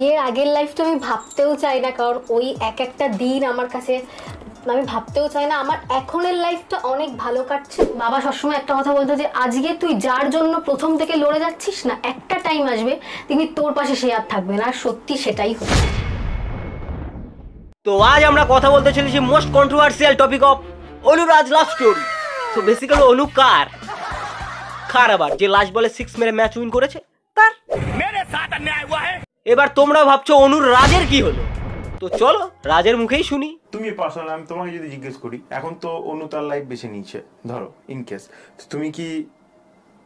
এর আগের লাইফটা আমি ভাবতেও চাই না, কারণ ওই এক একটা দিন আমার কাছে আমি ভাবতেও চাই না। আমার এখনের লাইফটা অনেক ভালো কাটছে। বাবা সবসময় একটা কথা বলতো যে আজকে তুই যার জন্য প্রথম থেকে লড়ে যাচ্ছিস না, একটা টাইম আসবে তিনি তোর পাশে সে আর থাকবে না। আর সত্যি সেটাই হচ্ছে। তো আজ আমরা কথা বলতে চলেছি most controversial topic of Anuraj love story. তো বেসিক্যালি অনু কার আবার যে লাস্ট বলে 6 মেরে ম্যাচ উইন করেছে তার। এবার তোমরা ভাবছো অনুর রাজের কি হলো, তো চলো রাজের মুখেই শুনি। তুমি পার্সোনাল আমি তোমাকে যদি জিজ্ঞেস করি, এখন তো অনু তার লাইফ বেছে নিয়েছে, ধরো ইন কেস, তুমি কি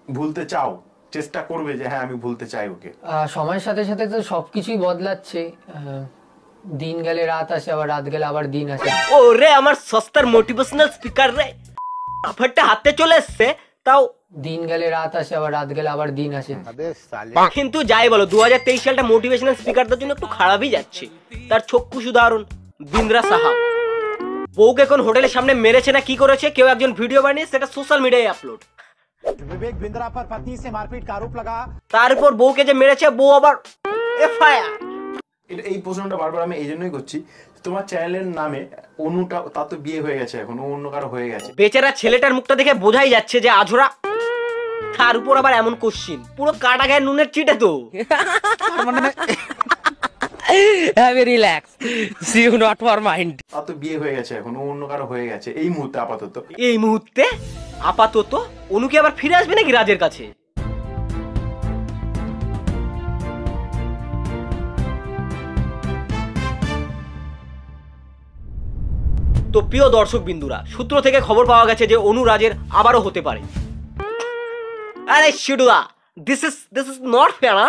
ভুলতে চাও, চেষ্টা করবে যে হ্যাঁ আমি ভুলতে চাই ওকে? সময়ের সাথে সাথে তো সবকিছুই বদলাচ্ছে। দিন গেলে রাত আসে, আবার রাত গেলে আবার দিন আসে। ও রে আমার সস্তার মোটিভেশনাল স্পিকার রে, আফারটা হাতে চলে এসছে। তাও দিন গেলে রাত আসে, আবার রাত গেলে আবার দিন আসে। কিন্তু যাই বলো 2023 সালটা মোটিভেশনাল স্পিকারদের জন্য একটু খারাপই যাচ্ছে। তার চক্ষু উদাহরণ বিন্দ্রা সাহা বউকে কোন হোটেলের সামনে মেরেছে না কি করেছে, কেউ একজন ভিডিও বানিয়ে সেটা সোশ্যাল মিডিয়ায় আপলোড। विवेक बिंद्रा पर पत्नी से मारपीट का आरोप लगा। তারপর বউকে যে মেরেছে বউ আবার এফআইআর। এই প্রশ্নটা বারবার আমি এই জন্যই করছি, তোমার চ্যানেলের নামে অনুটা, তার তো বিয়ে হয়ে গেছে, এখন অন্য কারো হয়ে গেছে। বেচারা ছেলেটার মুখটা দেখে বোঝাই যাচ্ছে যে আঝরা। তার উপর আবার এমন কোশ্চিন, পুরো কাটা গায়ে নুনের চিটে তো। Relax, see you not for mind. তার তো বিয়ে হয়ে গেছে, এখন অন্য কারো হয়ে গেছে এই মুহূর্তে আপাতত। এই মুহূর্তে আপাতত অনু কি আবার ফিরে আসবে নাকি রাজের কাছে? তো প্রিয় দর্শক বিন্দুরা, সূত্র থেকে খবর পাওয়া গেছে যে অনু রাজের আবারও হতে পারে। আরে শিডুয়া, দিস ইজ নট ফেয়ার। না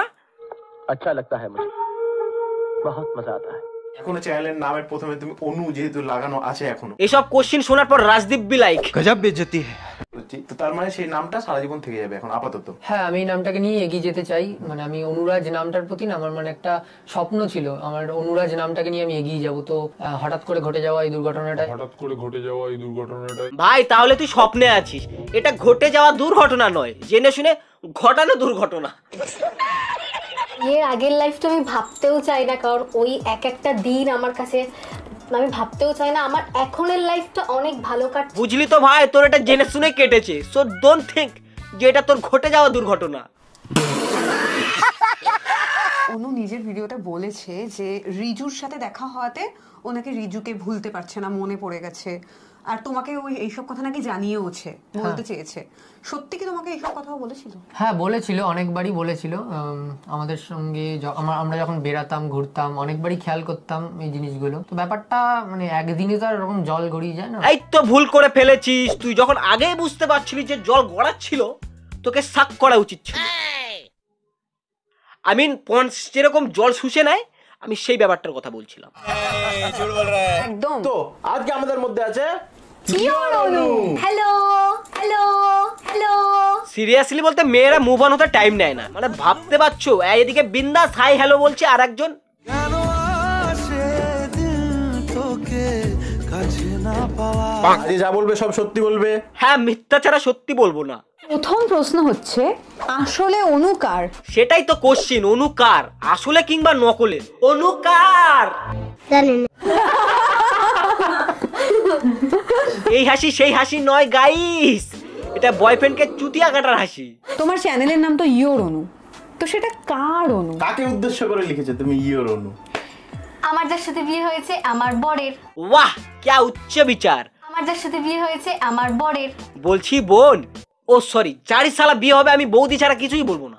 আচ্ছা লাগতা হ্যায় মুঝে, বহুত মজা আতা হ্যায়। এখনো চ্যানেলের নামের প্রথমে তুমি অনু যেহেতু লাগানো আছে এখনো। এসব কোশ্চিন শোনার পর রাজদীপ বি লাইক गजब बेइज्जती है। তো তার মানে সেই নামটা সারা জীবন থেকে যাবে এখন আপাতত। হ্যাঁ, আমি এই নামটাকে নিয়ে এগিয়ে যেতে চাই। মানে আমি অনুরাজ নামটার প্রতি না আমার মানে একটা স্বপ্ন ছিল, আমার অনুরাজ নামটাকে নিয়ে আমি এগিয়ে যাব। তো হঠাৎ করে ঘটে যাওয়া এই দুর্ঘটনাটা। ভাই তাহলে তুই স্বপ্নে আছিস, এটা ঘটে যাওয়া দুর্ঘটনা নয়, জেনে শুনে ঘটানো দুর্ঘটনা। এর আগের লাইফটা আমি ভাবতেও চাই না, কারণ ওই এক একটা দিন আমার কাছে আমি ভাবতেও চাই না। আমার এখনের লাইফটা অনেক ভালো কাটছে। বুঝলি তো ভাই, তোর এটা জেনে শুনে কেটেছে। সো ডোন্ট থিঙ্ক যে এটা তোর ঘটে যাওয়া দুর্ঘটনা। অনু নিজের ভিডিওতে বলেছে যে রিজুর সাথে দেখা হওয়াতে ওনাকে রিজুকে ভুলতে পারছে না, মনে পড়ে গেছে। আর তোমাকে ওই এইসব কথা নাকি জানিয়েওছে, বলতে চেয়েছে। সত্যি কি তোমাকে এইসব কথাও বলেছিল? হ্যাঁ বলেছিল, অনেকবারই বলেছিল। আমাদের সঙ্গে আমরা যখন বেরাতাম ঘুরতাম অনেকবারই খেয়াল করতাম এই জিনিসগুলো। তো ব্যাপারটা মানে একদিনে তো আর এরকম জল গড়িয়ে যায় না। এই তো ভুল করে ফেলেছিস তুই, যখন আগেই বুঝতে পারছিলি যে জল গড়াচ্ছিল তোকে শাক করা উচিত ছিল। আই মিন পন্স যেরকম জল শুষে নেয়, আমি সেই ব্যাপারটার কথা বলছিলাম। একদম। তো আজকে আমাদের মধ্যে আছে হ্যালো হ্যালো হ্যালো। সিরিয়াসলি বলতে মেয়েরা মুভ অন হতে টাইম নেয় না, মানে ভাবতে পারছো এদিকে বিন্দাস হাই হ্যালো বলছে, আর একজন যা বলবে সব সত্যি বলবে। হ্যাঁ মিথ্যা ছাড়া সত্যি বলবো না। প্রথম প্রশ্ন হচ্ছে আসলে অনু কার? সেটাই তো কোশ্চিন, অনু কার, আসলে কিংবা নকলে? অনু কার? এই হাসি সেই হাসি নয় গাইস, এটা বয়ফ্রেন্ডকে চুতিয়া কাটার হাসি। তোমার চ্যানেলের নাম তো ইয়োর অনু, তো সেটা কার অনু? কাকে উদ্দেশ্য করে লিখেছে তুমি ইয়োর অনু? আমার যার সাথে বিয়ে হয়েছে আমার বরের। বাহ क्या উচ্চ বিচার। আমার যার সাথে বিয়ে হয়েছে আমার বরের। বলছি বোন, ও সরি 4 সালা বিয়ে হবে, আমি বৌদি ছাড়া কিছুই বলবো না।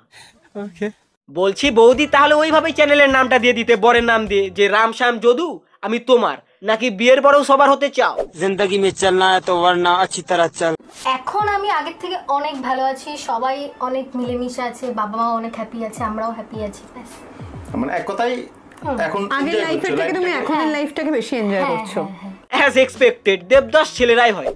বলছি বৌদি তাহলে ওইভাবেই চ্যানেলের নামটা দিয়ে দিতে, বরের নাম দিয়ে, যে রাম শ্যাম যদু আমি তোমার, নাকি বিয়ের পরেও সবার হতে চাও? जिंदगी में चलना है तो वरना अच्छी तरह चल। এখন আমি আগের থেকে অনেক ভালো আছি, সবাই অনেক মিলেমিশে আছে, বাবা মা অনেক হ্যাপি আছে, আমরাও হ্যাপি আছি। মানে এক কথাই এখন আগের লাইফের থেকে তুমি এখনের লাইফটাকে বেশি এনজয় করছো। অ্যাজ এক্সপেক্টেড, দেবদাস ছেলেরাই হয়।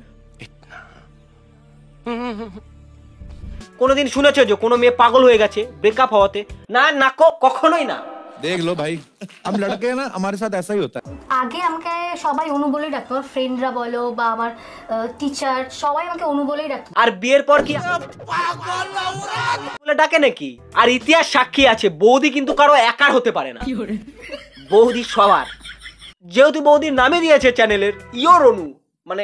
কোনোদিন শুনেছো যে কোনো মেয়ে পাগল হয়ে গেছে ব্রেকআপ হওয়াতে? না না, কখনোই না। देख लो भाई, हम लड़के हैं ना, हमारे साथ ऐसा ही होता है। আগে আমাকে সবাই অনু বলেই ডাকতো, আমার ফ্রেন্ডরা বলো বা আমার টিচার সবাই আমাকে অনু বলেই ডাকতো। আর বিয়ের পর কি বলে ডাকে নাকি? আর ইতিহাস সাক্ষী আছে, বৌদি কিন্তু কারো একার হতে পারে না, বৌদি সবার। যেহেতু বৌদির নামে দিয়েছে চ্যানেলের ইয়োর অনু, মানে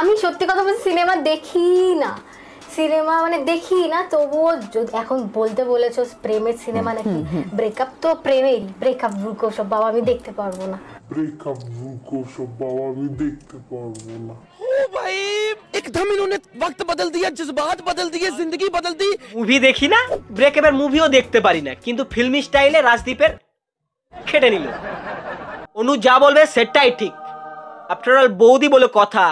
আমি সত্যি কথা বলছি, সিনেমা দেখি না, সিনেমা মানে দেখি না, তবুও এখন বলতে বলেছো প্রেমের সিনেমা নাকি, ব্রেকআপ তো প্রেমেই, ব্রেকআপ রুকো সব বাবা আমি দেখতে পারবো না, ब्रेकअप को सब बाबा भी देखते पारबो ना। ओ भाई एकदम इन्होंने वक्त बदल दिया, जज्बात बदल दिए, जिंदगी बदल दी। মুভি দেখি না, ব্রেকআপের মুভিও দেখতে পারি না, কিন্তু ফিল্মি স্টাইলে রাজদীপের খেটে নিল। অনু যা বলবে সেটাই ঠিক, আফটার অল বৌদি বলে কথা।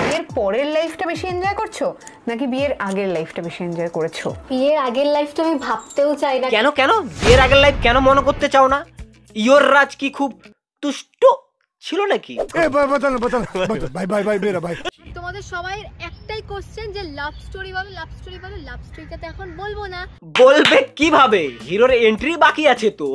বিয়ের পরের লাইফটা বেশি এনজয় করছো নাকি বিয়ের আগের লাইফটা বেশি এনজয় করেছো? বিয়ের আগের লাইফটা আমি ভাবতেও চাই না। কেন কেন বিয়ের আগের লাইফ কেন মনে করতে চাও না? ইয়োর রাজ কি খুব তুষ্ট ছিল নাকি? তোমাদের সবাই একটাই কোশ্চেন যে লাভ স্টোরি বলো, লাভ স্টোরি বলো, লাভ স্টোরিটা তো এখন বলবো না। বলবে কিভাবে? হিরোর এন্ট্রি বাকি আছে তো।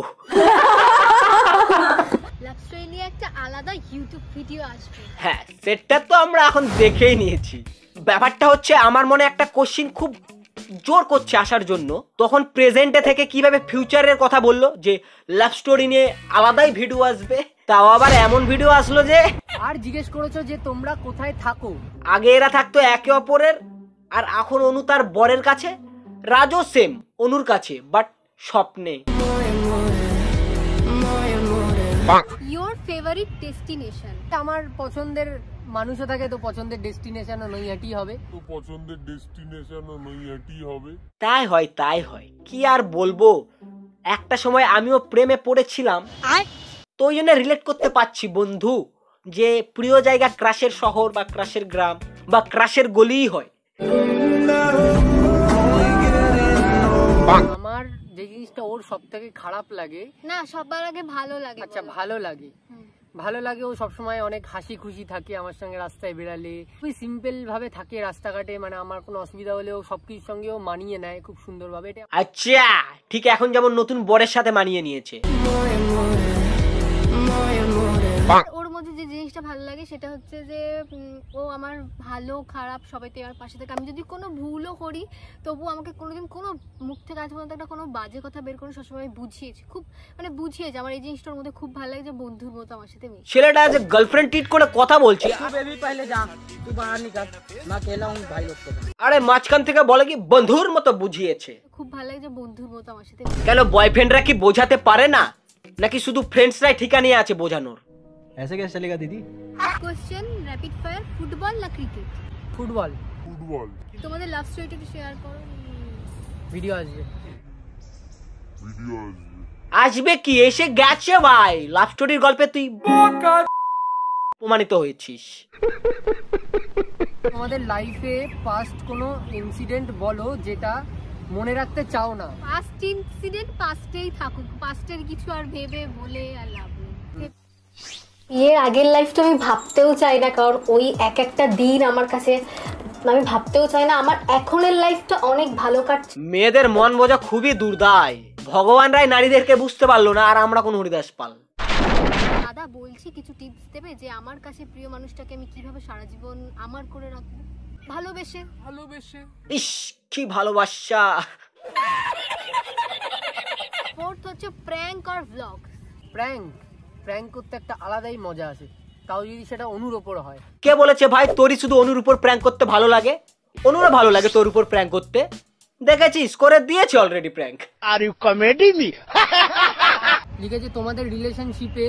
লাভ স্টোরি নিয়ে একটা আলাদা ইউটিউব ভিডিও আসবে। হ্যাঁ, সেটা তো আমরা এখন দেখেই নিয়েছি। ব্যাপারটা হচ্ছে আমার মনে একটা কোশ্চিন খুব জোর করছে আসার জন্য। তখন প্রেজেন্টে থেকে কিভাবে ফিউচারের কথা বললো যে লাভ স্টোরি নিয়ে আলাদাই ভিডিও আসবে, তাও আবার এমন ভিডিও আসলো যে। আর জিজ্ঞেস করেছো যে তোমরা কোথায় থাকো। আগে এরা থাকতো একে অপরের, আর এখন অনু তার বরের কাছে, রাজও সেম অনুর কাছে, বাট স্বপ্নে। Your favourite destination? আমার পছন্দের মানুষও থাকে, তো পছন্দের ডেস্টিনেশনও নৈহাটি হবে। তো পছন্দের ডেস্টিনেশনও নৈহাটি হবে। তাই হয়, তাই হয়, কি আর বলবো। একটা সময় আমিও প্রেমে পড়েছিলাম, তো ওই জন্য রিলেট করতে পারছি বন্ধু, যে প্রিয় জায়গা ক্রাশের শহর বা ক্রাশের গ্রাম বা ক্রাশের গলিই হয়। আমার যে জিনিসটা ওর সব থেকে খারাপ লাগে, না সবার আগে ভালো লাগে। আচ্ছা ভালো লাগে, ভালো লাগে ও সবসময় অনেক হাসি খুশি থাকে আমার সঙ্গে, রাস্তায় বেরালে খুবই সিম্পল ভাবে থাকে রাস্তাঘাটে, মানে আমার কোনো অসুবিধা হলেও সবকিছুর সঙ্গে ও মানিয়ে নেয় খুব সুন্দরভাবে। এটা আচ্ছা, ঠিক এখন যেমন নতুন বরের সাথে মানিয়ে নিয়েছে। ওর মধ্যে যে জিনিসটা ভালো লাগে সেটা হচ্ছে যে ও আমার ভালো খারাপ সবাইতে আমার পাশে থাকে। আমি যদি কোনো ভুলও করি তবু আমাকে কোনোদিন কোনো মুখ থেকে আজ পর্যন্ত একটা কোনো বাজে কথা বের করে সবসময় বুঝিয়েছে, খুব মানে বুঝিয়েছে। আমার এই জিনিসটার মধ্যে খুব ভালো লাগে যে বন্ধুর মতো আমার সাথে মিশে। ছেলেটা যে গার্লফ্রেন্ড ট্রিট করে কথা বলছে, আরে মাঝখান থেকে বলে কি বন্ধুর মতো বুঝিয়েছে। খুব ভালো লাগে যে বন্ধুর মতো আমার সাথে। কেন বয়ফ্রেন্ডরা কি বোঝাতে পারে না, নাকি শুধু ফ্রেন্ডসরাই ঠিকানা আছে বোঝানোর? ऐसे कैसे चलेगा दीदी? কোশ্চেন র‍্যাপিড ফায়ার, ফুটবল না ক্রিকেট? ফুটবল। ফুটবল। তোমাদের লাভ স্টোরিটা একটু শেয়ার করো। ভিডিও আসবে, ভিডিও আসবে। আসবে কি, এসে গেছে ভাই। লাভ স্টোরির গল্পে তুই প্রমাণিত হয়েছিস। তোমাদের লাইফে পাস্ট কোনো ইনসিডেন্ট বলো যেটা মনে রাখতে চাও না। পাস্ট ইনসিডেন্ট পাস্টেই থাকুক, পাস্টের কিছু আর ভেবে বলে আর লাভ নেই। বিয়ের আগের লাইফটা আমি ভাবতেও চাই না, কারণ ওই এক একটা দিন আমার কাছে আমি ভাবতেও চাই না। আমার এখনের লাইফটা অনেক ভালো কাটছে। মেয়েদের মন বোঝা খুবই দুর্দায়, ভগবানরাই নারীদেরকে বুঝতে পারলো না, আর আমরা কোন হরিদাস পাল। দাদা বলছি কিছু টিপস দেবে যে আমার কাছে প্রিয় মানুষটাকে আমি কিভাবে সারা জীবন আমার করে রাখবো, ভালোবেসে। ইস কি ভালোবাসা। ফোর্থ হচ্ছে প্র্যাঙ্ক আর ভ্লগ। প্র্যাঙ্ক করতে একটা আলাদাই মজা আছে, তাও যদি সেটা অনুর ওপর হয়। কে বলেছে ভাই তোরই শুধু অনুর উপর প্র্যাঙ্ক করতে ভালো লাগে? অনুরও ভালো লাগে তোর উপর প্র্যাঙ্ক করতে, দেখেছিস করে দিয়েছে already prank. Are you comedy me? লিখেছে তোমাদের রিলেশনশিপে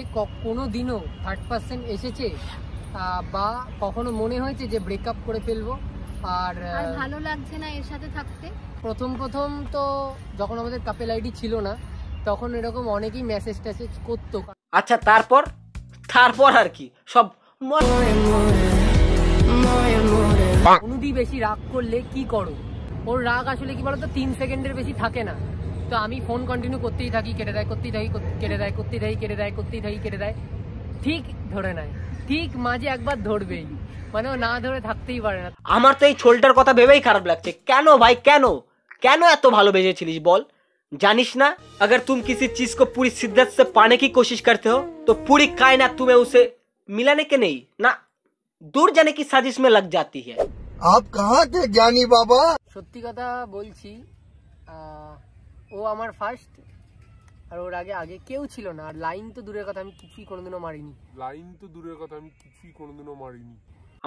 কোনো দিনও থার্ড পার্সন এসেছে বা কখনো মনে হয়েছে যে ব্রেকআপ করে ফেলবো আর ভালো লাগছে না এর সাথে থাকতে? প্রথম তো যখন আমাদের কাপেল আইডি ছিল না তখন এরকম অনেকেই মেসেজ টেসেজ করতো। আচ্ছা তারপর আর কি সব। অনুদি বেশি রাগ করলে কি করো? ওর রাগ আসলে কি বলতো 3 সেকেন্ডের বেশি থাকে না, তো আমি ফোন কন্টিনিউ করতেই থাকি, কেটে দেয়, করতেই থাকি, কেটে দেয়, করতেই থাকি, কেটে দেয়, করতেই থাকি, কেটে দেয়, ঠিক ধরে নেয়, ঠিক মাঝে একবার ধরবেই, মানে ও না ধরে থাকতেই পারে না। আমার তো এই ছোলটার কথা ভেবেই খারাপ লাগছে। কেন ভাই কেন কেন এত ভালোবেসেছিলিস বল? জানিস না अगर तुम किसी चीज को पूरी शिद्दत से पाने की कोशिश करते हो तो पूरी कायनात तुम्हें उसे मिलाने के नहीं ना दूर जाने की साजिश में लग जाती है। आप कहाँ थे ज्ञानी बाबा? সত্যি কথা বলছি, ও আমার ফার্স্ট, আর ওর আগে আগে কেউ ছিল না। আর লাইন তো দূরের কথা, আমি কিছুই কোনোদিনও মারিনি।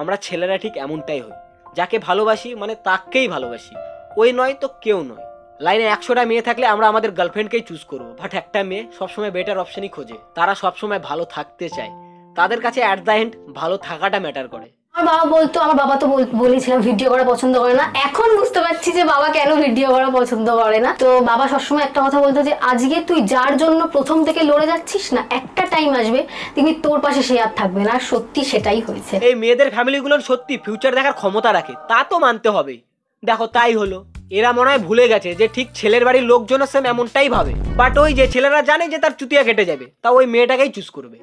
আমরা ছেলেরা ঠিক এমনটাই হই, যাকে ভালোবাসি মানে তাকেই ভালোবাসি, ওই নয় তো কেউ নয়। লাইনে 100টা মেয়ে থাকলে আমরা আমাদের গার্লফ্রেন্ডকেই চুজ করবো, বাট একটা মেয়ে সবসময় বেটার অপশনই খোঁজে। তারা সবসময় ভালো থাকতে চায়, তাদের কাছে অ্যাট দ্য এন্ড ভালো থাকাটা ম্যাটার করে। আমার বাবা বলতো, আমার বাবা তো বলেছিলাম ভিডিও করা পছন্দ করে না, এখন বুঝতে পারছি যে বাবা কেন ভিডিও করা পছন্দ করে না। তো বাবা সবসময় একটা কথা বলতো যে আজকে তুই যার জন্য প্রথম থেকে লড়ে যাচ্ছিস না, একটা টাইম আসবে তুমি তোর পাশে সে আর থাকবে না। আর সত্যি সেটাই হয়েছে। এই মেয়েদের ফ্যামিলিগুলোর সত্যি ফিউচার দেখার ক্ষমতা রাখে, তা তো মানতে হবে। দেখো তাই হলো, এরা মনে হয় ভুলে গেছে যে ঠিক ছেলের বাড়ির লোকজনের সেম এমনটাই ভাবে, বাট ওই যে ছেলেরা জানে যে তার চুতিয়া কেটে যাবে, তা ওই মেয়েটাকেই চুজ করবে,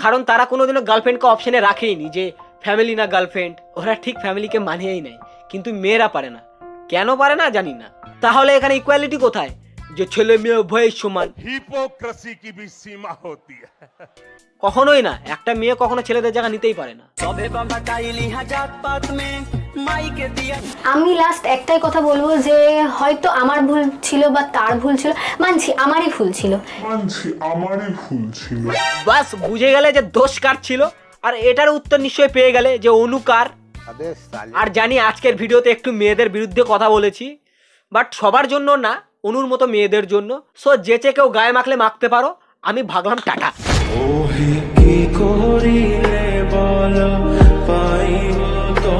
কারণ তারা কোনোদিনও গার্লফ্রেন্ডকে অপশনে রাখেইনি যে ফ্যামিলি না গার্লফ্রেন্ড। ওরা ঠিক ফ্যামিলিকে মানিয়েই নেয়, কিন্তু মেয়েরা পারে না। কেন পারে না জানি না। তাহলে এখানে ইকুয়ালিটি কোথায় যে ছেলে মেয়ে উভয় সমান? हिपोक्रेसी की भी सीमा होती है। কখনোই না, একটা মেয়ে কখনো ছেলেদের জায়গা নিতেই পারে না। আমি লাস্ট একটাই কথা বলবো যে হয়তো আমার ভুল ছিল বা তার ভুল ছিল, মানছি আমারই ভুল ছিল। বাস বুঝে গেলে যে দোষ কার ছিল, আর এটার উত্তর নিশ্চয়ই পেয়ে গেলে যে অনু কার। আর জানি আজকের ভিডিওতে একটু মেয়েদের বিরুদ্ধে কথা বলেছি, বাট সবার জন্য না, অনুর মতো মেয়েদের জন্য। সো যেচে কেউ গায়ে মাখলে মাখতে পারো, আমি ভাগলাম, টাটা। কি করিলে বল পাইব তো